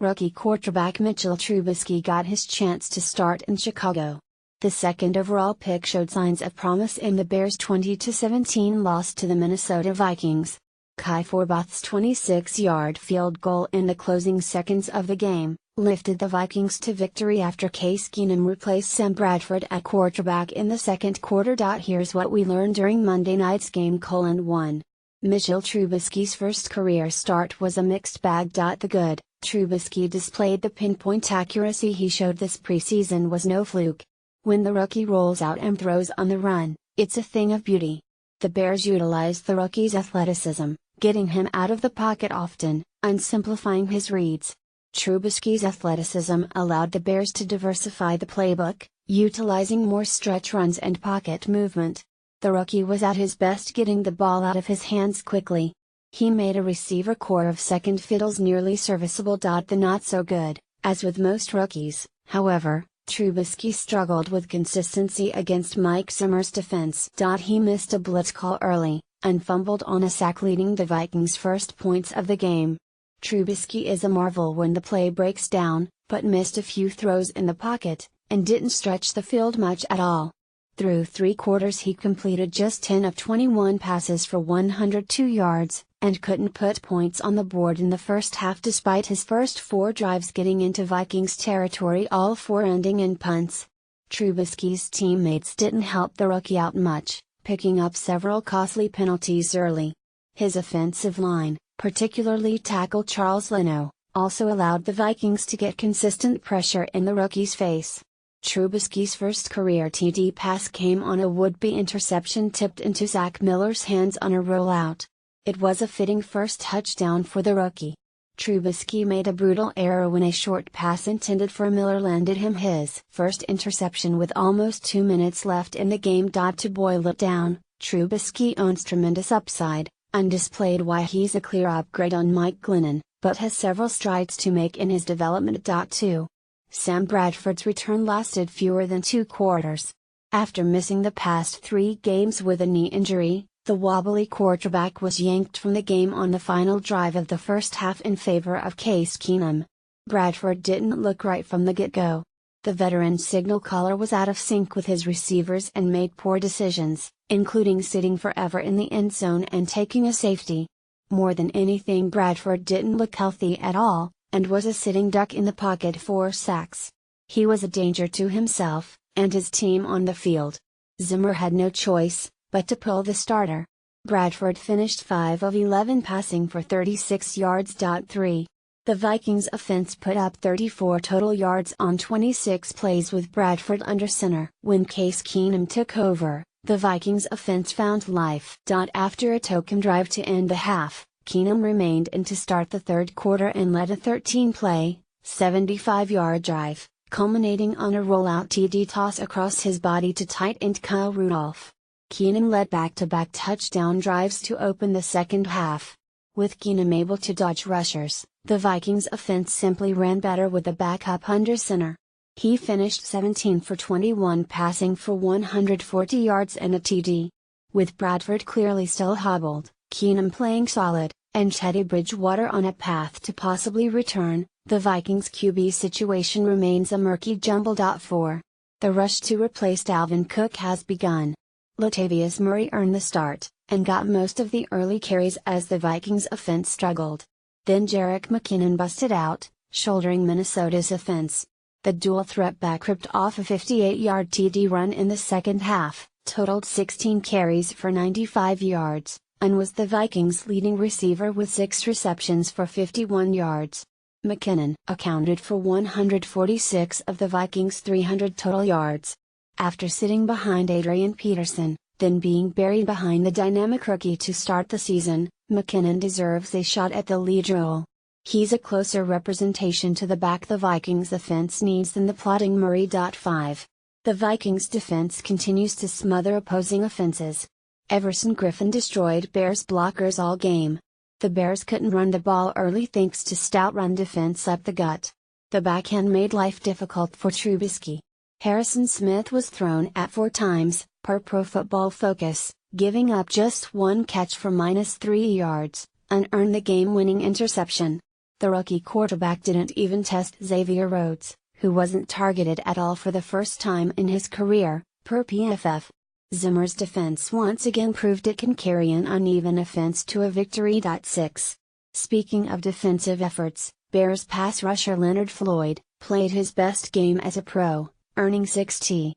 Rookie quarterback Mitch Trubisky got his chance to start in Chicago. The second overall pick showed signs of promise in the Bears' 20-17 loss to the Minnesota Vikings. Kai Forbath's 26-yard field goal in the closing seconds of the game lifted the Vikings to victory after Case Keenum replaced Sam Bradford at quarterback in the second quarter. Here's what we learned during Monday night's game: 1. Mitchell Trubisky's first career start was a mixed bag. The good Trubisky displayed the pinpoint accuracy he showed this preseason was no fluke. When the rookie rolls out and throws on the run, it's a thing of beauty. The Bears utilized the rookie's athleticism, getting him out of the pocket often, and simplifying his reads. Trubisky's athleticism allowed the Bears to diversify the playbook, utilizing more stretch runs and pocket movement. The rookie was at his best getting the ball out of his hands quickly. He made a receiver core of second fiddles nearly serviceable. The not so good, as with most rookies, however, Trubisky struggled with consistency against Mike Zimmer's defense. He missed a blitz call early, and fumbled on a sack, leading the Vikings' first points of the game. Trubisky is a marvel when the play breaks down, but missed a few throws in the pocket, and didn't stretch the field much at all. Through 3 quarters he completed just 10 of 21 passes for 102 yards, and couldn't put points on the board in the first half despite his first 4 drives getting into Vikings territory, all 4 ending in punts. Trubisky's teammates didn't help the rookie out much, picking up several costly penalties early. His offensive line, particularly tackle Charles Leno, also allowed the Vikings to get consistent pressure in the rookie's face. Trubisky's first career TD pass came on a would-be interception tipped into Zach Miller's hands on a rollout. It was a fitting first touchdown for the rookie. Trubisky made a brutal error when a short pass intended for Miller landed him his first interception with almost 2 minutes left in the game. To boil it down, Trubisky owns tremendous upside, and displayed why he's a clear upgrade on Mike Glennon, but has several strides to make in his development. 2. Sam Bradford's return lasted fewer than 2 quarters. After missing the past 3 games with a knee injury, the wobbly quarterback was yanked from the game on the final drive of the first half in favor of Case Keenum. Bradford didn't look right from the get-go. The veteran signal caller was out of sync with his receivers and made poor decisions, including sitting forever in the end zone and taking a safety. More than anything, Bradford didn't look healthy at all, and was a sitting duck in the pocket for sacks. He was a danger to himself, and his team on the field. Zimmer had no choice but to pull the starter. Bradford finished 5 of 11 passing for 36 yards. 3. The Vikings offense put up 34 total yards on 26 plays with Bradford under center. When Case Keenum took over, the Vikings offense found life. After a token drive to end the half, Keenum remained in to start the third quarter and led a 13-play, 75-yard drive, culminating on a rollout TD toss across his body to tight end Kyle Rudolph. Keenum led back-to-back touchdown drives to open the second half. With Keenum able to dodge rushers, the Vikings offense simply ran better with a backup under center. He finished 17 for 21 passing for 140 yards and a TD. With Bradford clearly still hobbled, Keenum playing solid, and Teddy Bridgewater on a path to possibly return, the Vikings QB situation remains a murky jumble. 4. The rush to replace Dalvin Cook has begun. Latavius Murray earned the start, and got most of the early carries as the Vikings offense struggled. Then Jerick McKinnon busted out, shouldering Minnesota's offense. The dual threat back ripped off a 58-yard TD run in the second half, totaled 16 carries for 95 yards, and was the Vikings' leading receiver with 6 receptions for 51 yards. McKinnon accounted for 146 of the Vikings' 300 total yards. After sitting behind Adrian Peterson, then being buried behind the dynamic rookie to start the season, McKinnon deserves a shot at the lead role. He's a closer representation to the back the Vikings offense needs than the plodding Murray. 5. The Vikings defense continues to smother opposing offenses. Everson Griffin destroyed Bears blockers all game. The Bears couldn't run the ball early thanks to stout run defense up the gut. The backhand made life difficult for Trubisky. Harrison Smith was thrown at 4 times, per Pro Football Focus, giving up just 1 catch for -3 yards, and earned the game-winning interception. The rookie quarterback didn't even test Xavier Rhodes, who wasn't targeted at all for the first time in his career, per PFF. Zimmer's defense once again proved it can carry an uneven offense to a victory. 6. Speaking of defensive efforts, Bears pass rusher Leonard Floyd played his best game as a pro, earning 6 T.